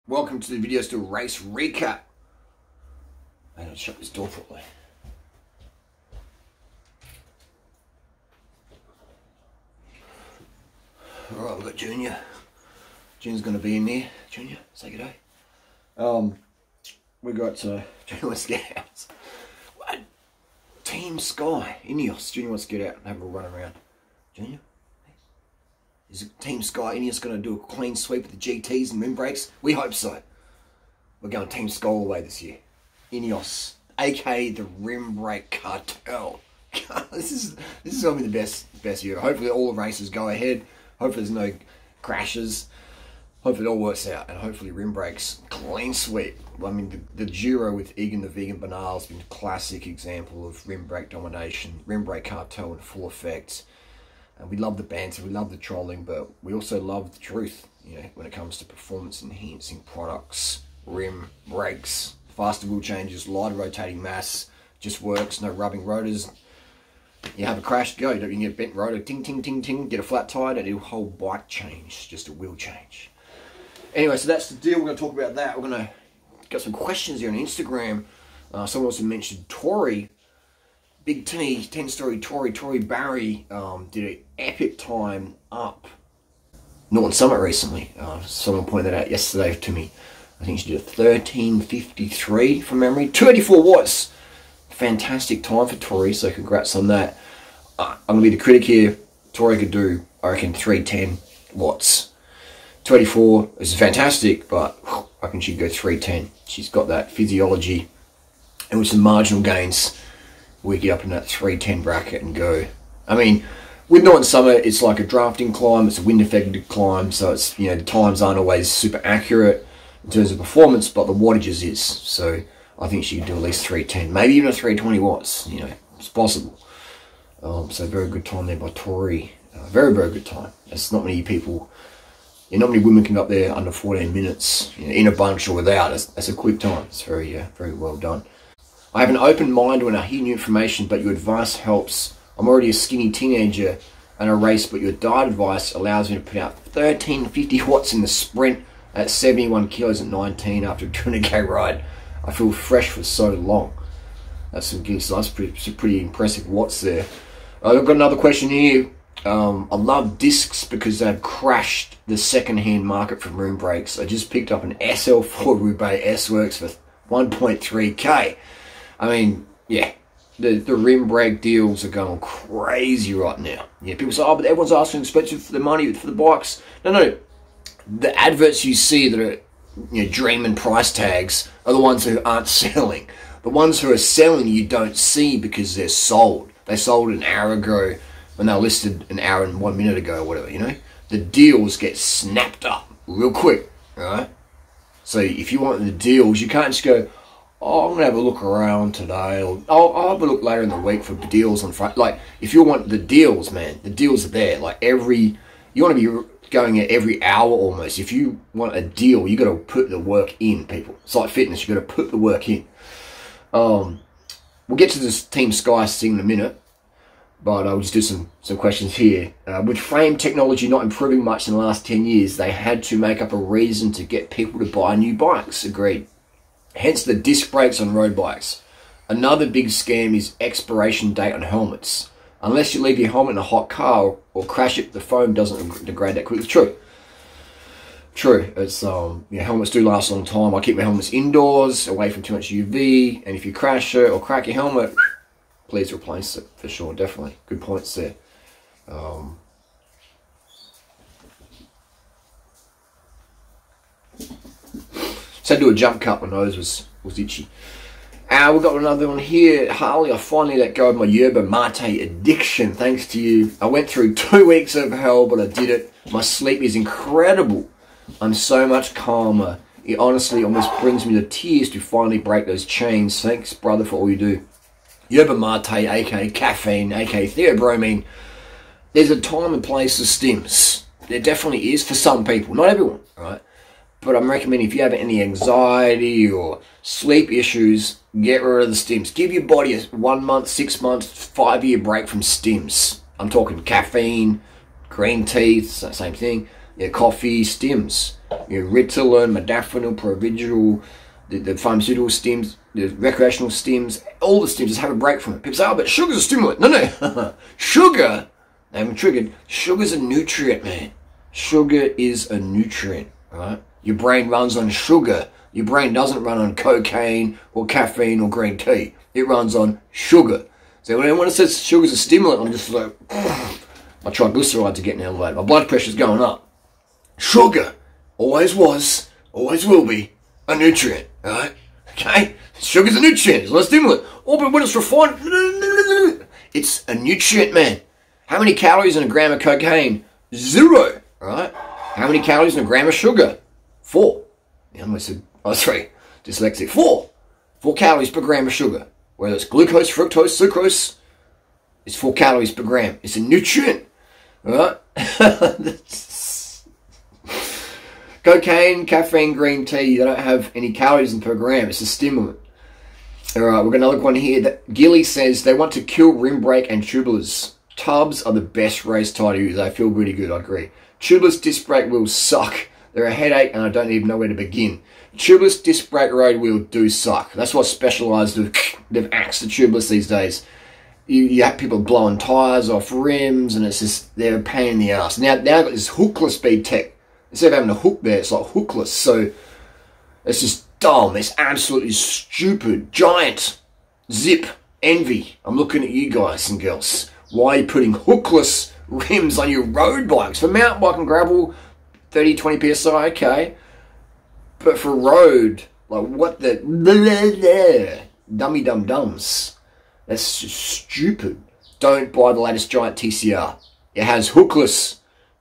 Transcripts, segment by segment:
Welcome to the video still race recap. I gotta shut this door properly. Alright, we've got Junior. Junior's gonna be in there. Junior, say good day. We got Junior wants to get out. What? Team Sky, Ineos. Junior wants to get out and have a run around. Junior? Is Team Sky Ineos going to do a clean sweep of the GTs and rim brakes? We hope so. We're going Team Sky all the way this year. Ineos, aka the rim brake cartel. this is going to be the best year. Hopefully all the races go ahead. Hopefully there's no crashes. Hopefully it all works out, and hopefully rim brakes clean sweep. I mean, the Giro with Egan the Vegan Banal has been a classic example of rim brake domination, rim brake cartel in full effect. And we love the banter, we love the trolling, but we also love the truth, you know, when it comes to performance enhancing products, rim, brakes, faster wheel changes, lighter rotating mass, just works, no rubbing rotors. You have a crash, go, you can get a bent rotor, ting, ting, ting, ting, get a flat tire, and do a whole bike change, just a wheel change. Anyway, so that's the deal, we're going to talk about that. We're going to get some questions here on Instagram. Someone also mentioned Tori. Big T, 10-story Tori Barry did an epic time up Norton Summit recently. Someone pointed that out yesterday to me. I think she did a 13:53 from memory. 284 watts. Fantastic time for Tori, so congrats on that. I'm going to be the critic here. Tori could do, I reckon, 310 watts. 284 is fantastic, but I reckon she'd go 310. She's got that physiology, and with some marginal gains, we get up in that 310 bracket and go. I mean, with Norton Summit, it's like a drafting climb, it's a wind affected climb, so it's, you know, the times aren't always super accurate in terms of performance, but the wattages is. So I think she could do at least 310, maybe even a 320 watts, you know, it's possible. So very good time there by Tori. Very, very good time. There's not many people, not many women can go up there under 14 minutes, you know, in a bunch or without. That's a quick time. It's very, very well done. I have an open mind when I hear new information, but your advice helps. I'm already a skinny teenager and I race, but your diet advice allows me to put out 1350 watts in the sprint at 71 kilos at 19 after a 200k ride. I feel fresh for so long. That's some good stuff. That's pretty impressive watts there. I've got another question here. I love discs because they've crashed the second-hand market for rim brakes. I just picked up an SL4 Roubaix S-Works for 1.3k. I mean, yeah, the rim brake deals are going crazy right now. Yeah, people say, oh, but everyone's asking expensive for the money for the bikes. No. The adverts you see that are, you know, dreaming price tags are the ones who aren't selling. The ones who are selling you don't see because they're sold. They sold an hour ago when they were listed an hour and 1 minute ago or whatever, you know. The deals get snapped up real quick, right? So if you want the deals, you can't just go, oh, I'm going to have a look around today, or I'll have a look later in the week for deals on Friday. Like, if you want the deals, man, the deals are there. Like, you want to be going at every hour almost. If you want a deal, you got to put the work in, people. It's like fitness, you got to put the work in. We'll get to this Team Sky thing in a minute, but I'll just do some questions here. With frame technology not improving much in the last 10 years, they had to make up a reason to get people to buy new bikes. Agreed. Hence the disc brakes on road bikes. Another big scam is expiration date on helmets. Unless you leave your helmet in a hot car or crash it, the foam doesn't degrade that quickly. True. It's helmets do last a long time. I keep my helmets indoors, away from too much UV, and if you crash it or crack your helmet, please replace it for sure. Definitely good points there. So I do a jump cut, my nose was itchy. We've got another one here. Harley, I finally let go of my yerba mate addiction, thanks to you. I went through 2 weeks of hell, but I did it. My sleep is incredible. I'm so much calmer. It honestly almost brings me to tears to finally break those chains. Thanks, brother, for all you do. Yerba mate, aka caffeine, aka theobromine. There's a time and place for stims. There definitely is for some people, not everyone, right? But I'm recommending if you have any anxiety or sleep issues, get rid of the stims. Give your body a 1 month, 6 months, 5-year break from stims. I'm talking caffeine, green tea, same thing. Yeah, coffee, stims. You know, Ritalin, modafinil, Provigil, the pharmaceutical stims, the recreational stims, all the stims, just have a break from it. People say, oh, but sugar's a stimulant. No. Sugar, I'm triggered. Sugar's a nutrient, man. Sugar is a nutrient, right? Your brain runs on sugar. Your brain doesn't run on cocaine or caffeine or green tea. It runs on sugar. So when it says sugar's a stimulant, I'm just like, my triglycerides are getting elevated. My blood pressure's going up. Sugar always was, always will be a nutrient, right? Okay? Sugar's a nutrient. It's not a stimulant. Oh, but when it's refined, it's a nutrient, man. How many calories in a gram of cocaine? 0, right? How many calories in a gram of sugar? 4. Yeah, I almost said, 3. Dyslexic. 4. 4 calories per gram of sugar. Whether it's glucose, fructose, sucrose, it's 4 calories per gram. It's a nutrient, right? Cocaine, caffeine, green tea, they don't have any calories in per gram. It's a stimulant. All right, we've got another one here. That Gilly says they want to kill rim brake and tubeless. Tubs are the best race tire to use. They feel really good, I agree. Tubeless disc brake wheels suck. They're a headache and I don't even know where to begin. Tubeless disc brake road wheels do suck. That's why Specialized, they've axed the tubeless these days. You have people blowing tires off rims and it's just, they're a pain in the ass. Now I've got this hookless speed tech. Instead of having a hook there, it's like hookless. So it's just dumb. It's absolutely stupid. Giant zip envy. I'm looking at you guys and girls. Why are you putting hookless rims on your road bikes? For mountain bike and gravel, 30, 20 PSI, okay. But for road, like what the dummy dum-dums. That's just stupid. Don't buy the latest Giant TCR. It has hookless.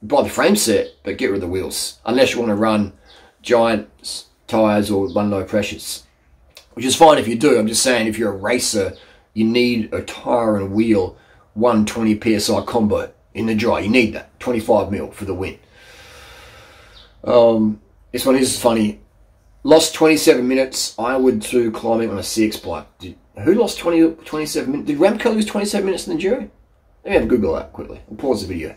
Buy the frame set, but get rid of the wheels. Unless you want to run Giant tyres or run low pressures. Which is fine if you do. I'm just saying if you're a racer, you need a tyre and a wheel, 120 PSI combo in the dry. You need that. 25 mil for the win. This one is funny. Lost 27 minutes. I would too climbing on a CX bike. Who lost 27 minutes? Did Remco lose 27 minutes in the Enduro? Let me have a Google that quickly. I'll pause the video.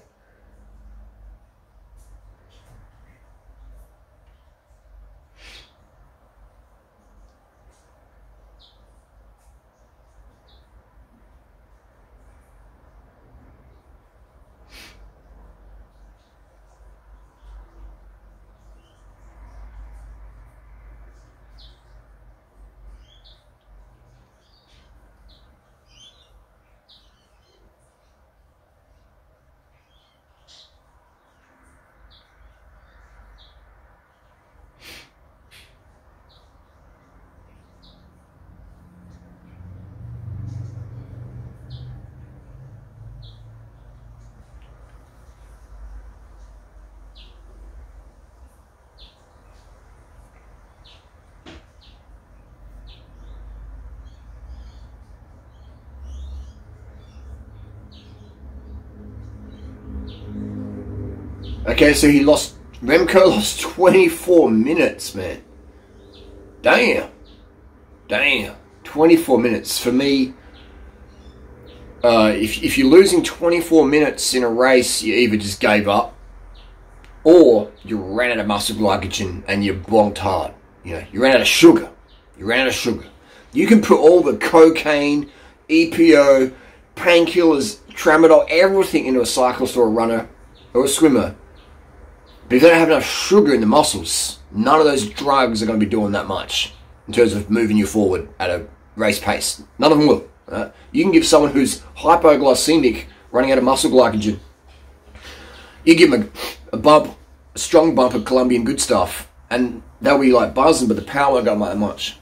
Okay, so Remco lost 24 minutes, man. Damn. 24 minutes. For me, if you're losing 24 minutes in a race, you either just gave up or you ran out of muscle glycogen and you bonked hard. You know, you ran out of sugar. You can put all the cocaine, EPO, painkillers, tramadol, everything into a cyclist or a runner or a swimmer. But if they don't have enough sugar in the muscles, none of those drugs are going to be doing that much in terms of moving you forward at a race pace. None of them will. Right? You can give someone who's hypoglycemic, running out of muscle glycogen, you give them a strong bump of Colombian good stuff, and they'll be like buzzing, but the power won't go that much.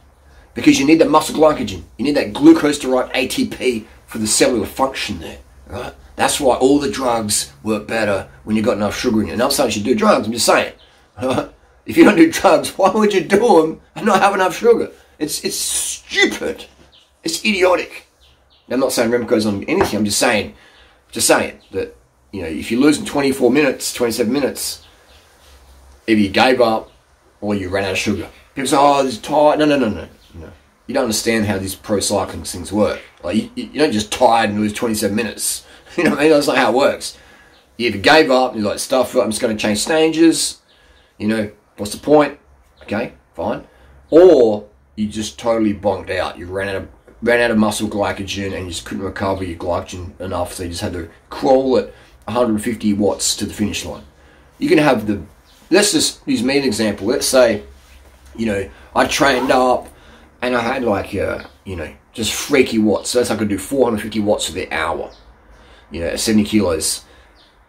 Because you need that muscle glycogen. You need that glucose to write ATP for the cellular function there. Right? That's why all the drugs work better when you've got enough sugar in you. And I'm saying you should do drugs, I'm just saying. If you don't do drugs, why would you do them and not have enough sugar? It's stupid. It's idiotic. Now, I'm not saying Remco's on anything, I'm just saying that, you know, if you're losing 24 minutes, 27 minutes, either you gave up or you ran out of sugar. People say, oh, this is tired. No. You don't understand how these pro cycling things work. Like, you don't just tired and lose 27 minutes. You know what I mean? That's not how it works. You either gave up and you're like, stuff it, I'm just going to change stages. You know, What's the point? Okay, fine. Or you just totally bonked out. You ran out of muscle glycogen and you just couldn't recover your glycogen enough, so you just had to crawl at 150 watts to the finish line. You can have let's just use me as an example. Let's say, I trained up and I had like, just freaky watts. So that's I could do 450 watts for the hour, at 70 kilos.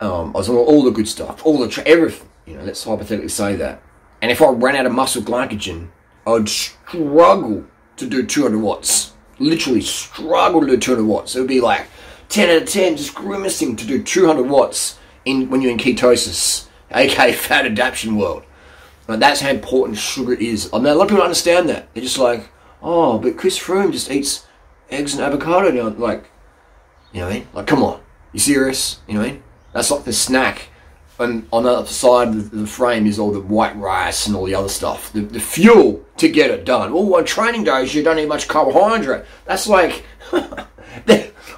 I was on all the good stuff, everything, let's hypothetically say that. And if I ran out of muscle glycogen, I'd struggle to do 200 watts. Literally struggle to do 200 watts. It would be like 10 out of 10, just grimacing to do 200 watts when you're in ketosis, aka fat adaptation world. And that's how important sugar is. I know a lot of people don't understand that. They're just like, oh, but Chris Froome just eats eggs and avocado now. Like, you know what I mean? Like, come on. You serious? You know what I mean? That's like the snack. And on the other side of the frame is all the white rice and all the other stuff. The fuel to get it done. Oh, on training days, you don't need much carbohydrate. That's like,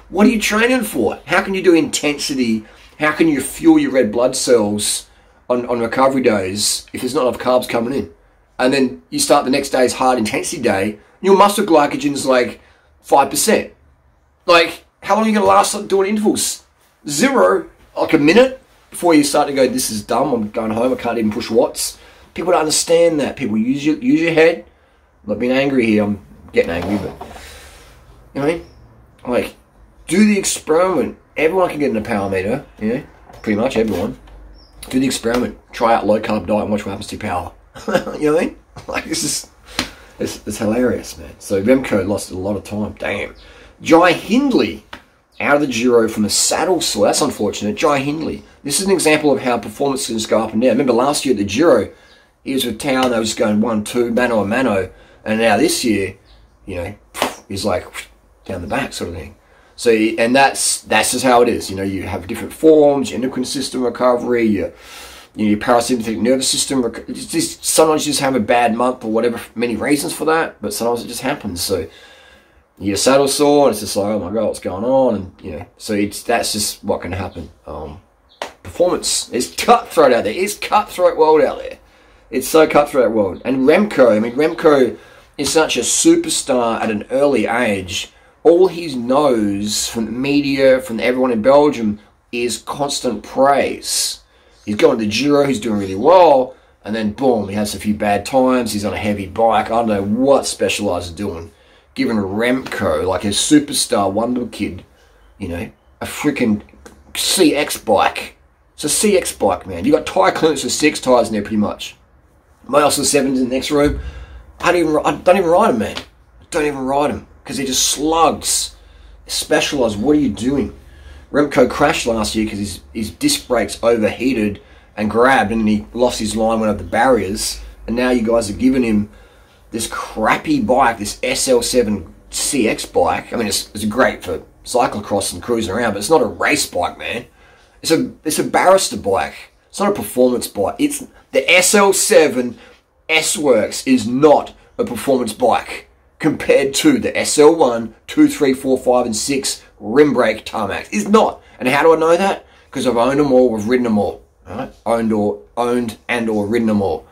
what are you training for? How can you do intensity? How can you fuel your red blood cells on recovery days if there's not enough carbs coming in? And then you start the next day's hard intensity day, your muscle glycogen is like 5%. Like, how long are you going to last doing intervals? 0, like a minute before you start to go, this is dumb, I'm going home, I can't even push watts. People don't understand that. People use your head. I'm not being angry here, I'm getting angry, but, you know what I mean? Like, do the experiment. Everyone can get in a power meter, pretty much everyone. Do the experiment. Try out low carb diet and watch what happens to your power. You know what I mean? Like, it's hilarious, man. So Remco lost a lot of time. Damn. Jai Hindley out of the Giro from a saddle sore. That's unfortunate. Jai Hindley. This is an example of how performance can just go up and down. Remember last year at the Giro, he was with Tao and they were just going 1-2, mano a mano. And now this year, he's like down the back sort of thing. So, and that's just how it is. You have different forms, your endocrine system recovery, your parasympathetic nervous system. Sometimes you just have a bad month or whatever, many reasons for that, but sometimes it just happens. So you're saddle sore, and it's just like, oh my God, what's going on? And, so that's just what can happen. Performance is cutthroat out there. It's cutthroat world out there. It's so cutthroat world. And Remco is such a superstar at an early age. All he knows from the media, from everyone in Belgium, is constant praise. He's going to the Giro, he's doing really well, and then boom, he has a few bad times, he's on a heavy bike. I don't know what Specialized is doing. Giving Remco, like a superstar wonder kid, a freaking CX bike. It's a CX bike, man. You got tyre clearance with 6 tyres in there pretty much. My LC7's in the next room. I don't even ride them, man. I don't even ride them. Because they're just slugs. Specialized, what are you doing? Remco crashed last year because his disc brakes overheated and grabbed, and then he lost his line, went over the barriers, and now you guys are giving him this crappy bike, this SL7 CX bike. I mean, it's great for cyclocross and cruising around, but it's not a race bike, man. It's a barrister bike. It's not a performance bike. It's the SL7 S-Works is not a performance bike compared to the SL1, 2, 3, 4, 5, and 6 rim brake tarmacs. It's not. And how do I know that? Because I've owned them all, I've ridden them all. Right? Owned and or ridden them all.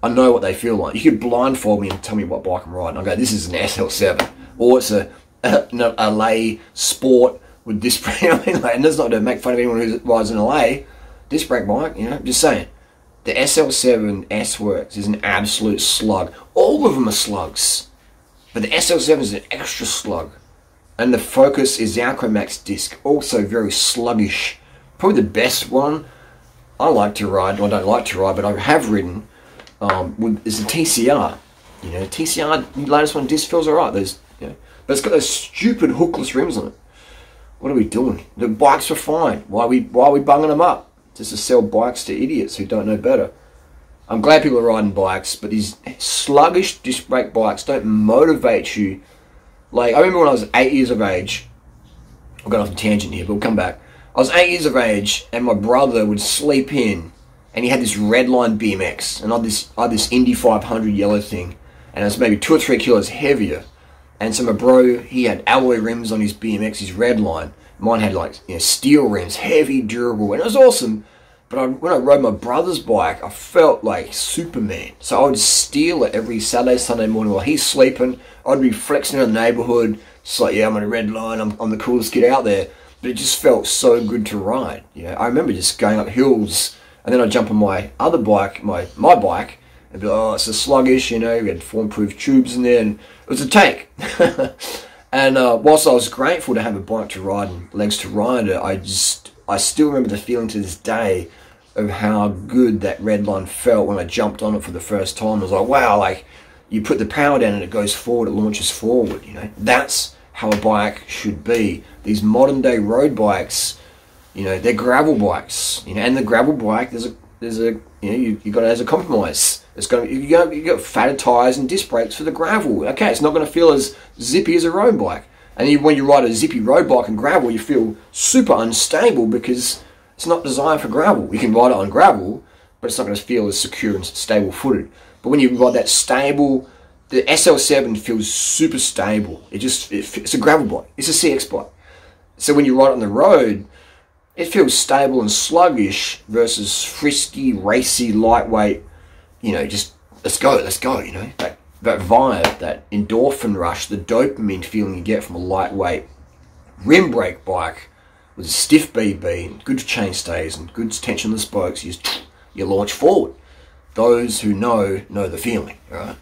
I know what they feel like. You could blindfold me and tell me what bike I'm riding. I go, this is an SL7. Or it's a lay sport with disc brake. And that's not to make fun of anyone who rides an LA disc brake bike, just saying. The SL7 S-Works is an absolute slug. All of them are slugs. But the SL7 is an extra slug. And the Focus is the Alchemax disc, also very sluggish. Probably the best one I like to ride, well, I don't like to ride, but I have ridden, is the TCR. TCR, the latest one, disc feels alright. But it's got those stupid hookless rims on it. What are we doing? The bikes are fine. Why are we bunging them up? Just to sell bikes to idiots who don't know better. I'm glad people are riding bikes, but these sluggish disc brake bikes don't motivate you. Like, I remember when I was 8 years of age, I've gone off a tangent here, but we'll come back. I was 8 years of age, and my brother would sleep in, and he had this Redline BMX, and I had this Indy 500 yellow thing, and it was maybe 2 or 3 kilos heavier. And so my bro, he had alloy rims on his BMX, his Redline. Mine had like steel rims, heavy, durable, and it was awesome. But when I rode my brother's bike, I felt like Superman. So I would steal it every Saturday, Sunday morning while he's sleeping. I'd be flexing in the neighbourhood. It's like, yeah, I'm on a red line. I'm the coolest kid out there. But it just felt so good to ride. You know, I remember just going up hills, and then I'd jump on my other bike, my bike, and be like, oh, it's a sluggish, you know, we had form-proof tubes in there, and it was a tank. And whilst I was grateful to have a bike to ride and legs to ride it, I still remember the feeling to this day of how good that red line felt when I jumped on it for the first time. I was like, wow, like, you put the power down and it goes forward, it launches forward, you know. That's how a bike should be. These modern day road bikes, you know, they're gravel bikes, you know, and the gravel bike, there's a you know, you got it as a compromise. It's going to, you got fatter tires and disc brakes for the gravel. Okay, it's not going to feel as zippy as a road bike. And when you ride a zippy road bike and gravel, you feel super unstable because it's not designed for gravel. You can ride it on gravel, but it's not going to feel as secure and stable footed. But when you ride that stable, the SL7 feels super stable. It's a gravel bike. It's a CX bike. So when you ride it on the road, it feels stable and sluggish versus frisky, racy, lightweight, you know, just let's go, you know. That vibe, that endorphin rush, the dopamine feeling you get from a lightweight rim brake bike with a stiff BB and good chain stays and good tensionless spokes, you launch forward. Those who know the feeling, right?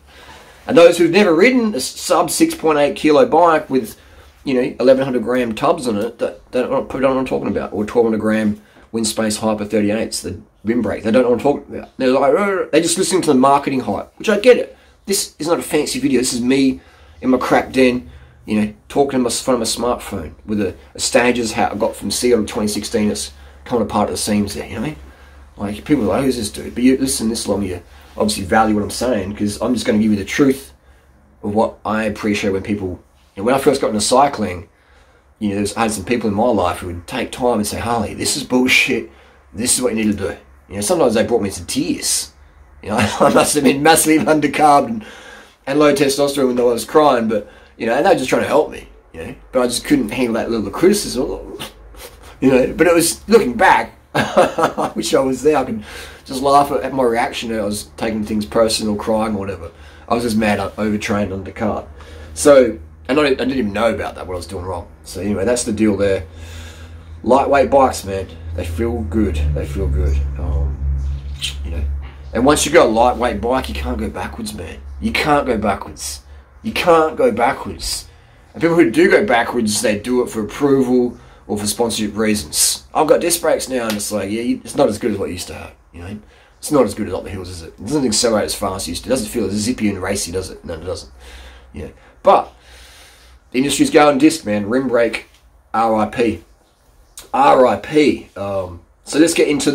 And those who've never ridden a sub 6.8 kilo bike with, you know, 1100 gram tubs on it, that don't know what I'm talking about, or 1200 gram wind space Hyper 38s, the rim brake, they don't know what I'm talking about. They're like, they're just listening to the marketing hype, which I get it. This is not a fancy video. This is me in my crap den, you know, talking in front of my smartphone with a Stages hat I got from Seattle 2016. It's coming apart at the seams there, you know what I mean? Like, people are like, who's this dude? But you listen this long, you obviously value what I'm saying, because I'm just going to give you the truth of what I appreciate when people, you know, when I first got into cycling, you know, I had some people in my life who would take time and say, Harley, this is bullshit. This is what you need to do. You know, sometimes they brought me to tears. You know, I must have been massively undercarbed and low testosterone when I was crying, but, you know, and they were just trying to help me, you know, but I just couldn't handle that little criticism, you know, but it was, looking back, I wish I was there. I could just laugh at my reaction. I was taking things personal, crying or whatever. I was just mad, overtrained, undercard. So, and I didn't even know about that, what I was doing wrong. So anyway, that's the deal there. Lightweight bikes, man, they feel good. They feel good. You know. And once you got a lightweight bike, you can't go backwards, man. You can't go backwards. You can't go backwards. And people who do go backwards, they do it for approval or for sponsorship reasons. I've got disc brakes now, and it's like, yeah, it's not as good as what you used to have. You know, it's not as good as up the hills, is it? It doesn't accelerate as fast as it used to. It doesn't feel as zippy and racy, does it? No, it doesn't. Yeah, but the industry's going disc, man. Rim brake, RIP, RIP. So let's get into the